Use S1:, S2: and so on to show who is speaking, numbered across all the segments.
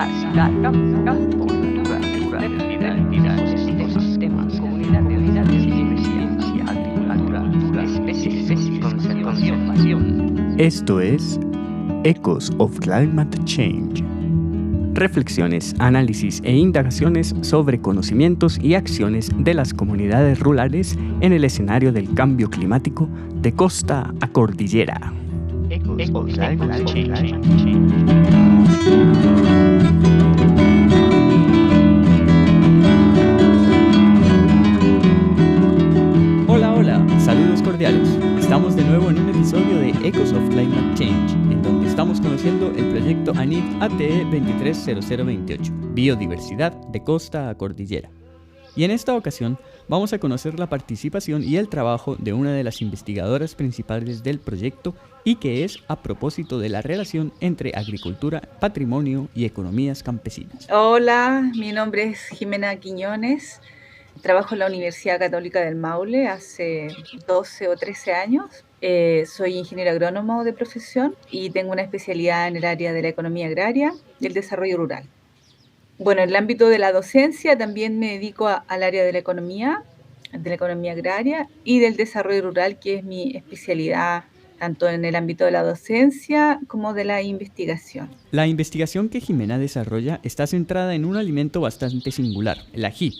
S1: campo, natura, ecosistemas, comunidades, ciencia, agricultura, especies, conservación.
S2: Esto es Echoes of Climate Change. Reflexiones, análisis e indagaciones sobre conocimientos y acciones de las comunidades rurales en el escenario del cambio climático de costa a cordillera.
S1: Echoes of Climate Change.
S2: Hola, saludos cordiales. Estamos de nuevo en un episodio de Echoes of Climate Change, en donde estamos conociendo el proyecto ANID ATE 230028, Biodiversidad de costa a cordillera. Y en esta ocasión vamos a conocer la participación y el trabajo de una de las investigadoras principales del proyecto y que es a propósito de la relación entre agricultura, patrimonio y economías campesinas.
S3: Hola, mi nombre es Jimena Quiñones. Trabajo en la Universidad Católica del Maule hace 12 o 13 años. Soy ingeniero agrónomo de profesión y tengo una especialidad en el área de la economía agraria y el desarrollo rural. Bueno, en el ámbito de la docencia también me dedico al área de la economía agraria y del desarrollo rural, que es mi especialidad tanto en el ámbito de la docencia como de la investigación.
S2: La investigación que Jimena desarrolla está centrada en un alimento bastante singular, el ají,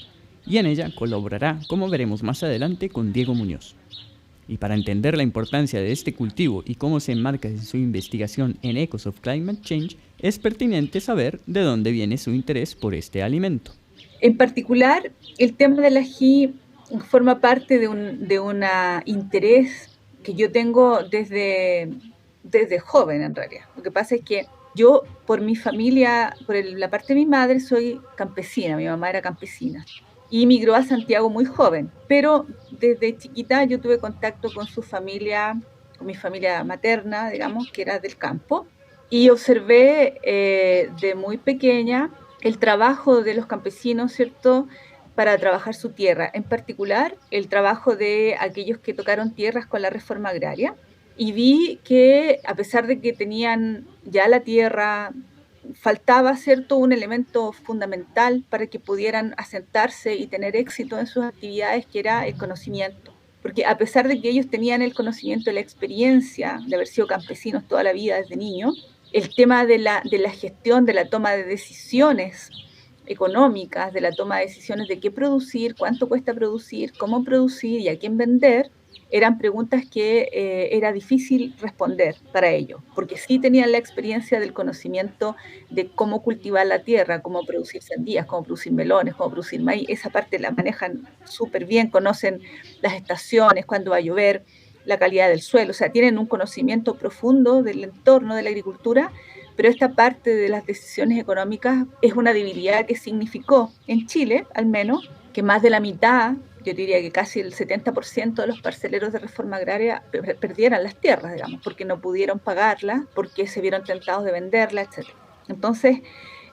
S2: y en ella colaborará, como veremos más adelante, con Diego Muñoz. Y para entender la importancia de este cultivo y cómo se enmarca en su investigación en Echoes of Climate Change, es pertinente saber de dónde viene su interés por este alimento.
S3: En particular, el tema del ají forma parte de un interés que yo tengo desde joven, en realidad. Lo que pasa es que yo, por mi familia, la parte de mi madre, soy campesina, mi mamá era campesina. Y migró a Santiago muy joven, pero desde chiquita yo tuve contacto con su familia, con mi familia materna, digamos, que era del campo, y observé de muy pequeña el trabajo de los campesinos, ¿cierto?, para trabajar su tierra, en particular el trabajo de aquellos que tocaron tierras con la reforma agraria, y vi que a pesar de que tenían ya la tierra, faltaba, ¿cierto?, un elemento fundamental para que pudieran asentarse y tener éxito en sus actividades, que era el conocimiento. Porque a pesar de que ellos tenían el conocimiento y la experiencia de haber sido campesinos toda la vida desde niños, el tema de la gestión, de la toma de decisiones económicas, de la toma de decisiones de qué producir, cuánto cuesta producir, cómo producir y a quién vender, eran preguntas que era difícil responder para ellos, porque sí tenían la experiencia del conocimiento de cómo cultivar la tierra, cómo producir sandías, cómo producir melones, cómo producir maíz. Esa parte la manejan súper bien, conocen las estaciones, cuándo va a llover, la calidad del suelo, o sea, tienen un conocimiento profundo del entorno de la agricultura, pero esta parte de las decisiones económicas es una debilidad que significó en Chile, al menos, que más de la mitad, yo diría que casi el 70% de los parceleros de reforma agraria perdieran las tierras, digamos, porque no pudieron pagarlas, porque se vieron tentados de venderlas, etc. Entonces,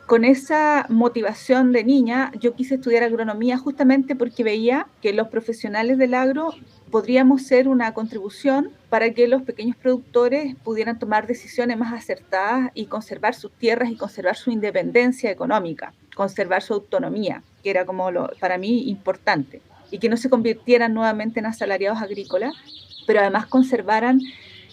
S3: con esa motivación de niña, yo quise estudiar agronomía justamente porque veía que los profesionales del agro podríamos ser una contribución para que los pequeños productores pudieran tomar decisiones más acertadas y conservar sus tierras y conservar su independencia económica, conservar su autonomía, que era como para mí importante, y que no se convirtieran nuevamente en asalariados agrícolas, pero además conservaran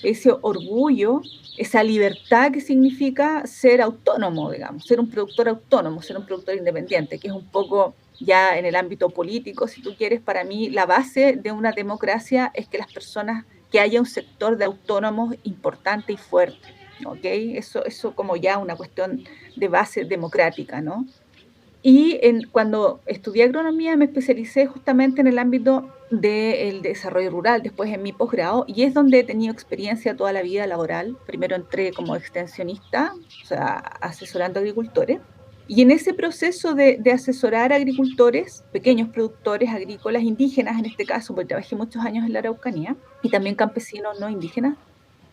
S3: ese orgullo, esa libertad que significa ser autónomo, digamos, ser un productor autónomo, ser un productor independiente, que es un poco ya en el ámbito político, si tú quieres. Para mí la base de una democracia es que las personas, que haya un sector de autónomos importante y fuerte, ¿ok? Eso como ya una cuestión de base democrática, ¿no? Y cuando estudié agronomía me especialicé justamente en el ámbito del desarrollo rural, después en mi posgrado, y es donde he tenido experiencia toda la vida laboral. Primero entré como extensionista, o sea, asesorando agricultores, y en ese proceso de asesorar a agricultores, pequeños productores agrícolas indígenas en este caso, porque trabajé muchos años en la Araucanía, y también campesinos no indígenas,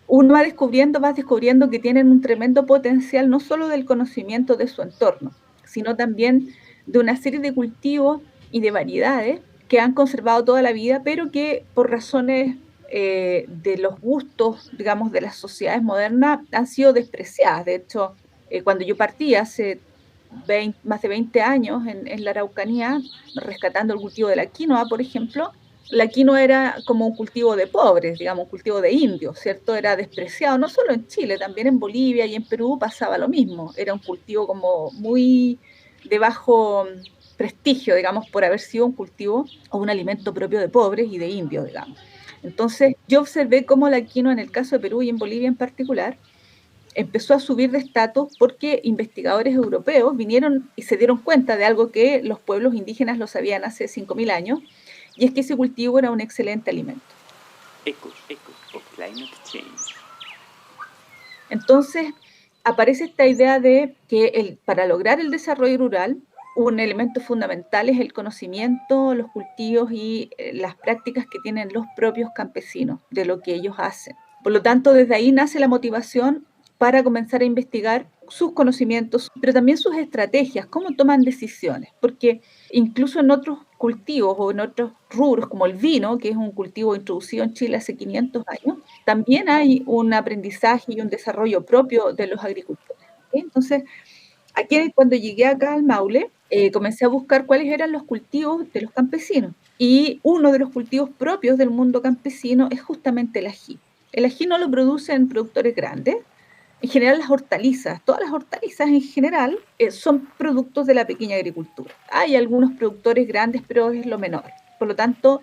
S3: uno vas descubriendo que tienen un tremendo potencial, no solo del conocimiento de su entorno, sino también de una serie de cultivos y de variedades que han conservado toda la vida, pero que por razones de los gustos, digamos, de las sociedades modernas han sido despreciadas. De hecho, cuando yo partí hace más de 20 años en la Araucanía, rescatando el cultivo de la quinoa, por ejemplo. La quinoa era como un cultivo de pobres, digamos, un cultivo de indios, ¿cierto? Era despreciado, no solo en Chile, también en Bolivia y en Perú pasaba lo mismo. Era un cultivo como muy de bajo prestigio, digamos, por haber sido un cultivo o un alimento propio de pobres y de indios, digamos. Entonces, yo observé cómo la quinoa, en el caso de Perú y en Bolivia en particular, empezó a subir de estatus porque investigadores europeos vinieron y se dieron cuenta de algo que los pueblos indígenas lo sabían hace 5.000 años, y es que ese cultivo era un excelente alimento.
S2: Ecos of Climate Change.
S3: Entonces, aparece esta idea de que para lograr el desarrollo rural, un elemento fundamental es el conocimiento, los cultivos y las prácticas que tienen los propios campesinos de lo que ellos hacen. Por lo tanto, desde ahí nace la motivación para comenzar a investigar sus conocimientos, pero también sus estrategias, cómo toman decisiones, porque incluso en otros cultivos o en otros rubros como el vino, que es un cultivo introducido en Chile hace 500 años, también hay un aprendizaje y un desarrollo propio de los agricultores. ¿Okay? Entonces, aquí cuando llegué acá al Maule, comencé a buscar cuáles eran los cultivos de los campesinos. Y uno de los cultivos propios del mundo campesino es justamente el ají. El ají no lo producen productores grandes. En general las hortalizas, todas las hortalizas en general son productos de la pequeña agricultura. Hay algunos productores grandes, pero es lo menor. Por lo tanto,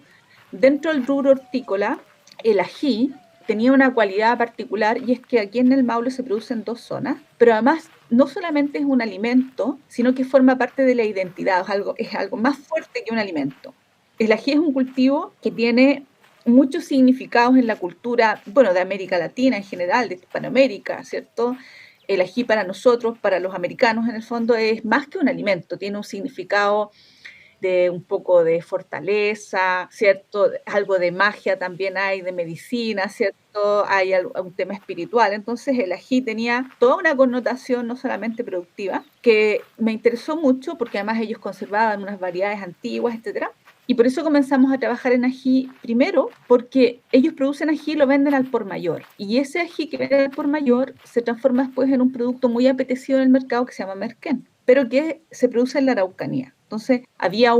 S3: dentro del rubro hortícola, el ají tenía una cualidad particular, y es que aquí en el Maule se produce en 2 zonas, pero además no solamente es un alimento, sino que forma parte de la identidad, es algo más fuerte que un alimento. El ají es un cultivo que tiene muchos significados en la cultura, bueno, de América Latina en general, de Hispanoamérica, ¿cierto? El ají para nosotros, para los americanos en el fondo, es más que un alimento, tiene un significado de un poco de fortaleza, ¿cierto? Algo de magia también hay, de medicina, ¿cierto? Hay un tema espiritual. Entonces el ají tenía toda una connotación no solamente productiva, que me interesó mucho porque además ellos conservaban unas variedades antiguas, etcétera. Y por eso comenzamos a trabajar en ají primero, porque ellos producen ají y lo venden al por mayor. Y ese ají que venden al por mayor se transforma después en un producto muy apetecido en el mercado que se llama merquén, pero que se produce en la Araucanía. Entonces había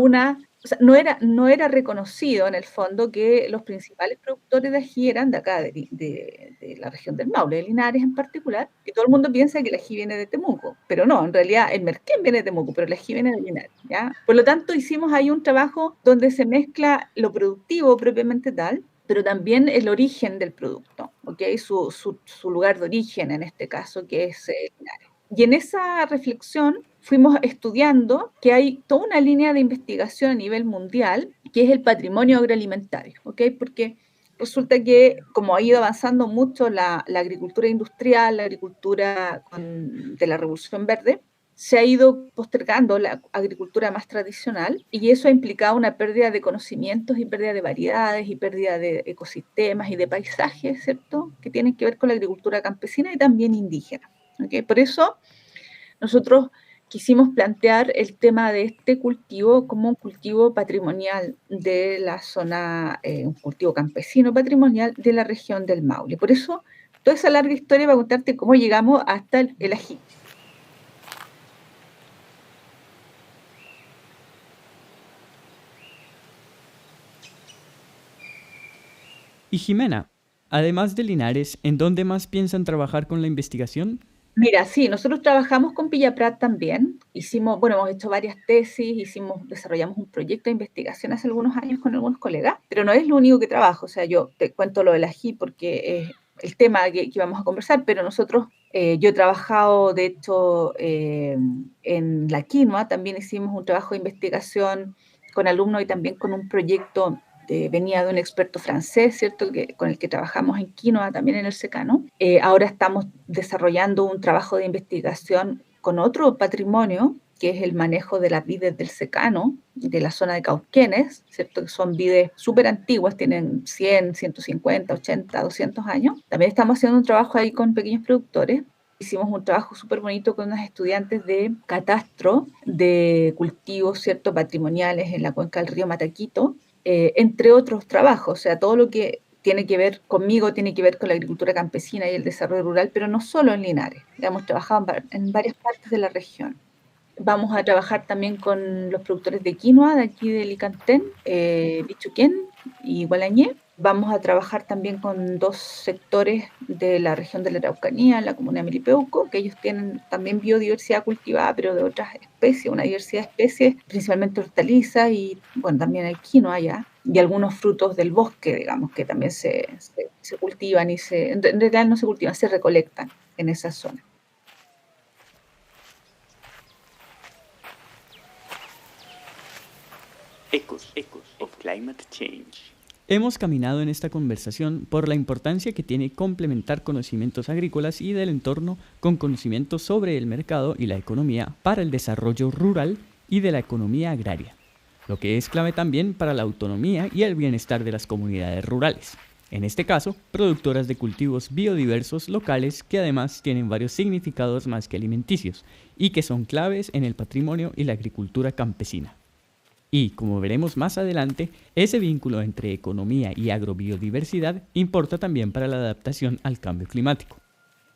S3: no era reconocido en el fondo que los principales productores de ají eran de acá, de la región del Maule, de Linares en particular, y todo el mundo piensa que el ají viene de Temuco, pero no, en realidad el merquén viene de Temuco, pero el ají viene de Linares, ¿ya? Por lo tanto, hicimos ahí un trabajo donde se mezcla lo productivo propiamente tal, pero también el origen del producto, ¿okay? Su lugar de origen en este caso, que es Linares. Y en esa reflexión fuimos estudiando que hay toda una línea de investigación a nivel mundial que es el patrimonio agroalimentario, ¿ok? Porque resulta que como ha ido avanzando mucho la agricultura industrial, la agricultura de la Revolución Verde, se ha ido postergando la agricultura más tradicional, y eso ha implicado una pérdida de conocimientos y pérdida de variedades y pérdida de ecosistemas y de paisajes, ¿cierto? Que tienen que ver con la agricultura campesina y también indígena. ¿Okay? Por eso nosotros quisimos plantear el tema de este cultivo como un cultivo patrimonial de la zona, un cultivo campesino patrimonial de la región del Maule. Por eso, toda esa larga historia va a contarte cómo llegamos hasta el ají.
S2: Y Jimena, además de Linares, ¿en dónde más piensan trabajar con la investigación?
S3: Mira, sí, nosotros trabajamos con Pillaprat también. Hemos hecho varias tesis, desarrollamos un proyecto de investigación hace algunos años con algunos colegas, pero no es lo único que trabajo. O sea, yo te cuento lo del ají porque es el tema que vamos a conversar, pero yo he trabajado, de hecho, en la quinoa, también hicimos un trabajo de investigación con alumnos y también con un proyecto venía de un experto francés, ¿cierto? Con el que trabajamos en quinoa, también en el secano. Ahora estamos desarrollando un trabajo de investigación con otro patrimonio, que es el manejo de las vides del secano, de la zona de Cauquenes, ¿cierto? Que son vides súper antiguas, tienen 100, 150, 80, 200 años. También estamos haciendo un trabajo ahí con pequeños productores. Hicimos un trabajo súper bonito con unos estudiantes de catastro de cultivos, ¿cierto? Patrimoniales en la cuenca del río Mataquito, entre otros trabajos. O sea, todo lo que tiene que ver conmigo tiene que ver con la agricultura campesina y el desarrollo rural, pero no solo en Linares. Hemos trabajado en varias partes de la región. Vamos a trabajar también con los productores de quinoa de aquí de Licantén, Bichuquén y Gualañé. Vamos a trabajar también con 2 sectores de la región de la Araucanía, la comuna de Milipeuco, que ellos tienen también biodiversidad cultivada, pero de otras especies, una diversidad de especies, principalmente hortalizas y, bueno, también hay quinoa allá, y algunos frutos del bosque, digamos, que también se cultivan y en realidad no se cultivan, se recolectan en esa zona.
S1: Ecos of Climate Change.
S2: Hemos caminado en esta conversación por la importancia que tiene complementar conocimientos agrícolas y del entorno con conocimientos sobre el mercado y la economía para el desarrollo rural y de la economía agraria, lo que es clave también para la autonomía y el bienestar de las comunidades rurales. En este caso, productoras de cultivos biodiversos locales que además tienen varios significados más que alimenticios y que son claves en el patrimonio y la agricultura campesina. Y, como veremos más adelante, ese vínculo entre economía y agrobiodiversidad importa también para la adaptación al cambio climático.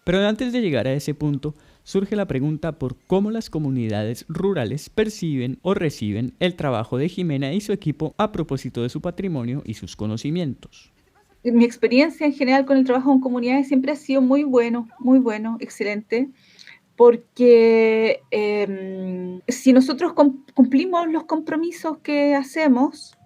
S2: Pero antes de llegar a ese punto, surge la pregunta por cómo las comunidades rurales perciben o reciben el trabajo de Jimena y su equipo a propósito de su patrimonio y sus conocimientos.
S3: Mi experiencia en general con el trabajo en comunidades siempre ha sido muy bueno, excelente. Porque si nosotros cumplimos los compromisos que hacemos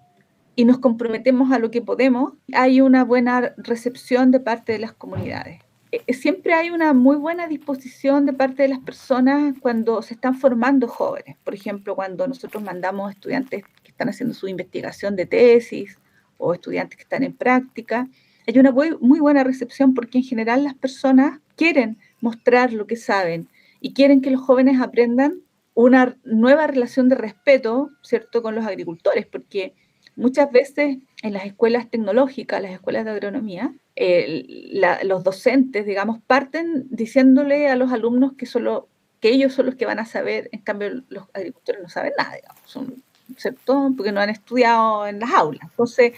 S3: y nos comprometemos a lo que podemos, hay una buena recepción de parte de las comunidades. Siempre hay una muy buena disposición de parte de las personas cuando se están formando jóvenes. Por ejemplo, cuando nosotros mandamos estudiantes que están haciendo su investigación de tesis o estudiantes que están en práctica, hay una muy buena recepción porque en general las personas quieren mostrar lo que saben y quieren que los jóvenes aprendan una nueva relación de respeto, ¿cierto?, con los agricultores, porque muchas veces en las escuelas tecnológicas, las escuelas de agronomía, los docentes, digamos, parten diciéndole a los alumnos que ellos son los que van a saber, en cambio los agricultores no saben nada, digamos, ¿cierto?, porque no han estudiado en las aulas. Entonces,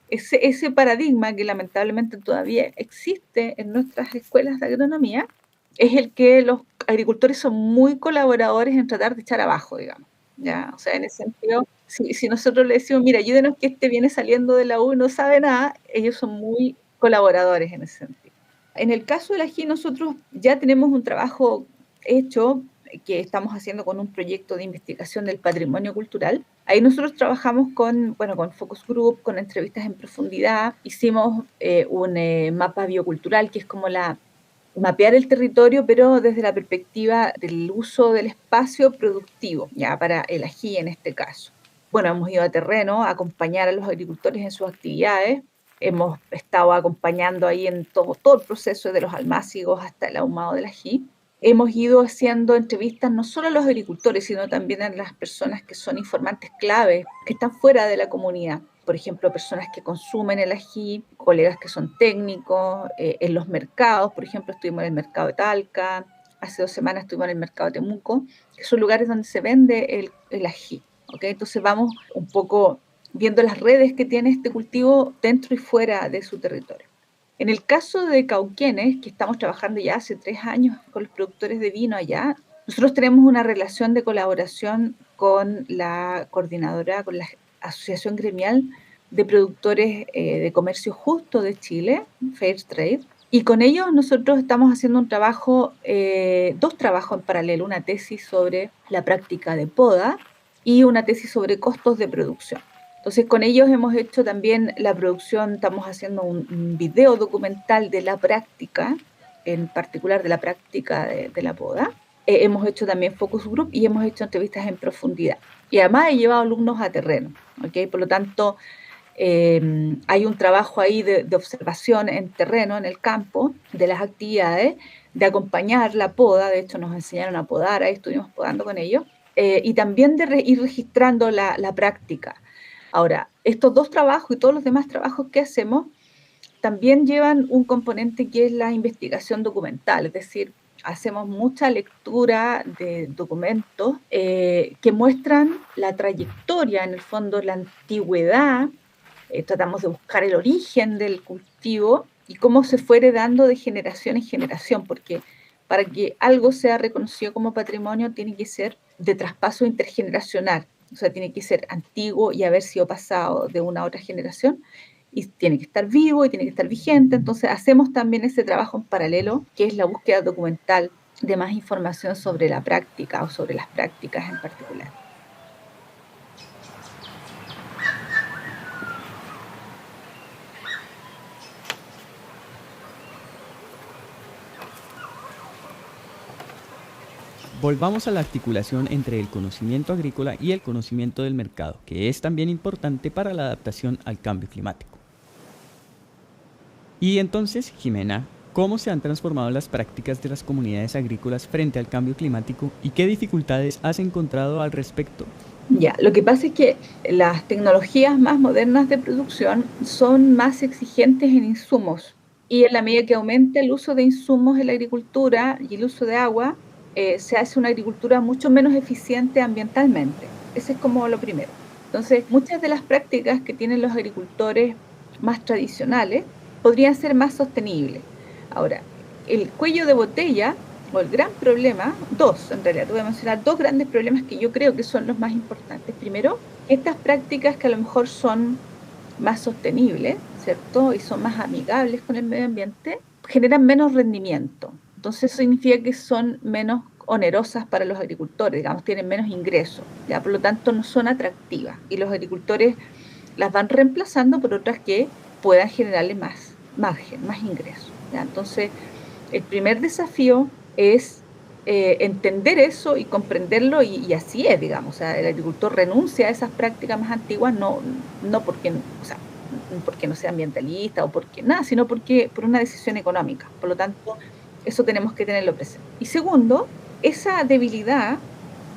S3: ese paradigma que lamentablemente todavía existe en nuestras escuelas de agronomía es el que los agricultores son muy colaboradores en tratar de echar abajo, digamos. ¿Ya? O sea, en ese sentido, si nosotros le decimos, mira, ayúdenos que viene saliendo de la U y no sabe nada, ellos son muy colaboradores en ese sentido. En el caso del ají, nosotros ya tenemos un trabajo hecho que estamos haciendo con un proyecto de investigación del patrimonio cultural. Ahí nosotros trabajamos con focus group, con entrevistas en profundidad. Hicimos un mapa biocultural, que es como mapear el territorio, pero desde la perspectiva del uso del espacio productivo, ya para el ají en este caso. Bueno, hemos ido a terreno a acompañar a los agricultores en sus actividades. Hemos estado acompañando ahí en todo el proceso, de los almácigos hasta el ahumado del ají. Hemos ido haciendo entrevistas no solo a los agricultores, sino también a las personas que son informantes clave, que están fuera de la comunidad. Por ejemplo, personas que consumen el ají, colegas que son técnicos, en los mercados. Por ejemplo, estuvimos en el mercado de Talca, hace 2 semanas estuvimos en el mercado de Temuco, que son lugares donde se vende el ají. ¿Okay? Entonces vamos un poco viendo las redes que tiene este cultivo dentro y fuera de su territorio. En el caso de Cauquenes, que estamos trabajando ya hace 3 años con los productores de vino allá, nosotros tenemos una relación de colaboración con la coordinadora, con la Asociación Gremial de Productores de Comercio Justo de Chile, Fair Trade, y con ellos nosotros estamos haciendo un trabajo, 2 trabajos en paralelo, una tesis sobre la práctica de poda y una tesis sobre costos de producción. Entonces, con ellos hemos hecho también la producción, estamos haciendo un video documental de la práctica, en particular de la práctica de la poda. Hemos hecho también focus group y hemos hecho entrevistas en profundidad. Y además he llevado alumnos a terreno, ¿okay? Por lo tanto, hay un trabajo ahí de observación en terreno, en el campo, de las actividades, de acompañar la poda. De hecho, nos enseñaron a podar, ahí estuvimos podando con ellos, y también de ir registrando la práctica. Ahora, estos 2 trabajos y todos los demás trabajos que hacemos también llevan un componente que es la investigación documental, es decir, hacemos mucha lectura de documentos que muestran la trayectoria, en el fondo la antigüedad, tratamos de buscar el origen del cultivo y cómo se fue heredando de generación en generación, porque para que algo sea reconocido como patrimonio tiene que ser de traspaso intergeneracional, o sea, tiene que ser antiguo y haber sido pasado de una a otra generación, y tiene que estar vivo y tiene que estar vigente. Entonces hacemos también ese trabajo en paralelo, que es la búsqueda documental de más información sobre la práctica o sobre las prácticas en particular.
S2: Volvamos a la articulación entre el conocimiento agrícola y el conocimiento del mercado, que es también importante para la adaptación al cambio climático. Y entonces, Jimena, ¿cómo se han transformado las prácticas de las comunidades agrícolas frente al cambio climático y qué dificultades has encontrado al respecto?
S3: Ya, lo que pasa es que las tecnologías más modernas de producción son más exigentes en insumos, y en la medida que aumenta el uso de insumos en la agricultura y el uso de agua, se hace una agricultura mucho menos eficiente ambientalmente. Ese es como lo primero. Entonces, muchas de las prácticas que tienen los agricultores más tradicionales podrían ser más sostenibles. Ahora, el cuello de botella o el gran problema, en realidad, te voy a mencionar dos grandes problemas que yo creo que son los más importantes. Primero, estas prácticas que a lo mejor son más sostenibles, ¿cierto? Y son más amigables con el medio ambiente, generan menos rendimiento. Entonces eso significa que son menos onerosas para los agricultores, digamos, tienen menos ingresos, ¿ya? Por lo tanto no son atractivas, y los agricultores las van reemplazando por otras que puedan generarle más margen, más ingresos, ¿ya? Entonces, el primer desafío es entender eso y comprenderlo, y así es, digamos. O sea, el agricultor renuncia a esas prácticas más antiguas, no porque, o sea, porque no sea ambientalista o porque nada, sino por una decisión económica. Por lo tanto, eso tenemos que tenerlo presente. Y segundo, esa debilidad,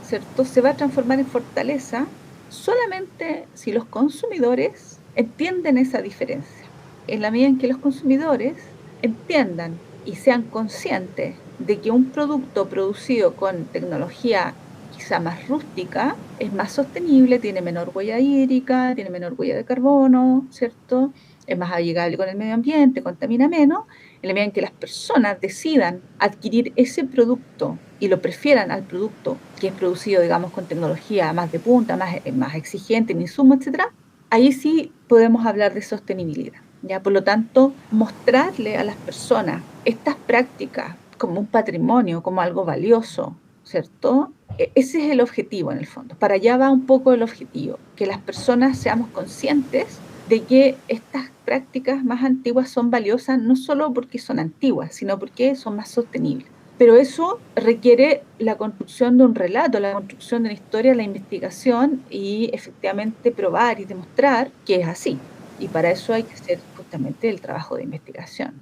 S3: ¿cierto?, se va a transformar en fortaleza solamente si los consumidores entienden esa diferencia. En la medida en que los consumidores entiendan y sean conscientes de que un producto producido con tecnología quizá más rústica es más sostenible, tiene menor huella hídrica, tiene menor huella de carbono, ¿cierto?, es más amigable con el medio ambiente, contamina menos. En la medida en que las personas decidan adquirir ese producto y lo prefieran al producto que es producido, digamos, con tecnología más de punta, más exigente en insumos, etcétera, ahí sí podemos hablar de sostenibilidad, ¿ya? Por lo tanto, mostrarle a las personas estas prácticas como un patrimonio, como algo valioso, ¿cierto? Ese es el objetivo en el fondo. Para allá va un poco el objetivo, que las personas seamos conscientes de que estas prácticas más antiguas son valiosas no solo porque son antiguas, sino porque son más sostenibles. Pero eso requiere la construcción de un relato, la construcción de una historia, la investigación, y efectivamente probar y demostrar que es así. Y para eso hay que hacer justamente el trabajo de investigación.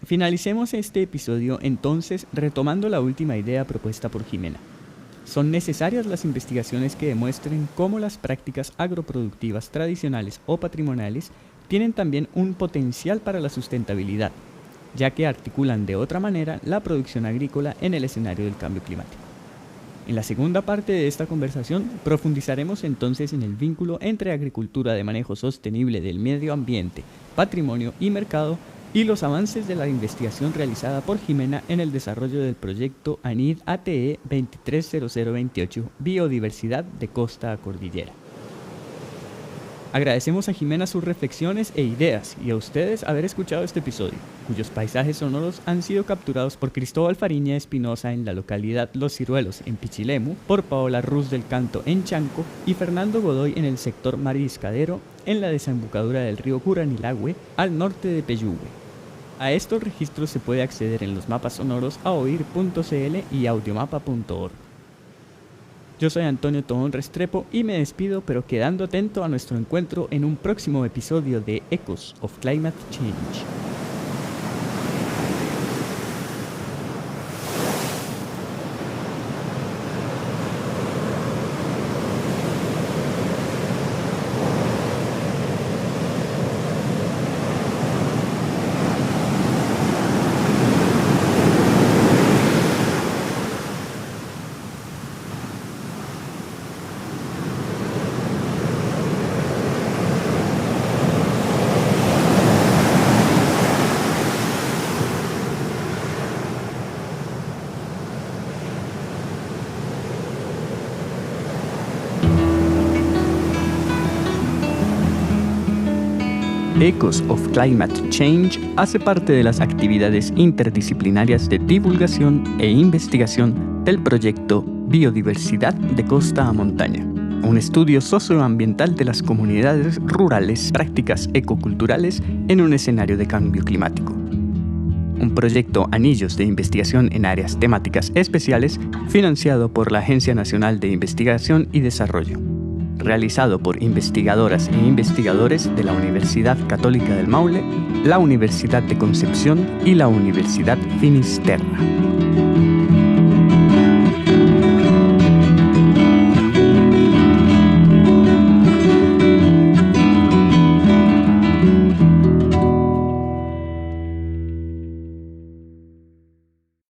S2: Finalicemos este episodio entonces retomando la última idea propuesta por Jimena. Son necesarias las investigaciones que demuestren cómo las prácticas agroproductivas tradicionales o patrimoniales tienen también un potencial para la sustentabilidad, ya que articulan de otra manera la producción agrícola en el escenario del cambio climático. En la segunda parte de esta conversación profundizaremos entonces en el vínculo entre agricultura de manejo sostenible del medio ambiente, patrimonio y mercado, y los avances de la investigación realizada por Jimena en el desarrollo del proyecto ANID ATE 230028, Biodiversidad de Costa a Cordillera. Agradecemos a Jimena sus reflexiones e ideas, y a ustedes haber escuchado este episodio, cuyos paisajes sonoros han sido capturados por Cristóbal Fariña Espinosa en la localidad Los Ciruelos, en Pichilemu, por Paola Ruz del Canto, en Chanco, y Fernando Godoy en el sector Mariscadero, en la desembocadura del río Curanilagüe, al norte de Peyúgue. A estos registros se puede acceder en los mapas sonoros a oír.cl y audiomapa.org. Yo soy Antonio Tobón Restrepo y me despido, pero quedando atento a nuestro encuentro en un próximo episodio de Echoes of Climate Change. Ecos of Climate Change hace parte de las actividades interdisciplinarias de divulgación e investigación del proyecto Biodiversidad de Costa a Montaña, un estudio socioambiental de las comunidades rurales, prácticas ecoculturales en un escenario de cambio climático. Un proyecto Anillos de Investigación en Áreas Temáticas Especiales financiado por la Agencia Nacional de Investigación y Desarrollo, realizado por investigadoras e investigadores de la Universidad Católica del Maule, la Universidad de Concepción y la Universidad Finisterra.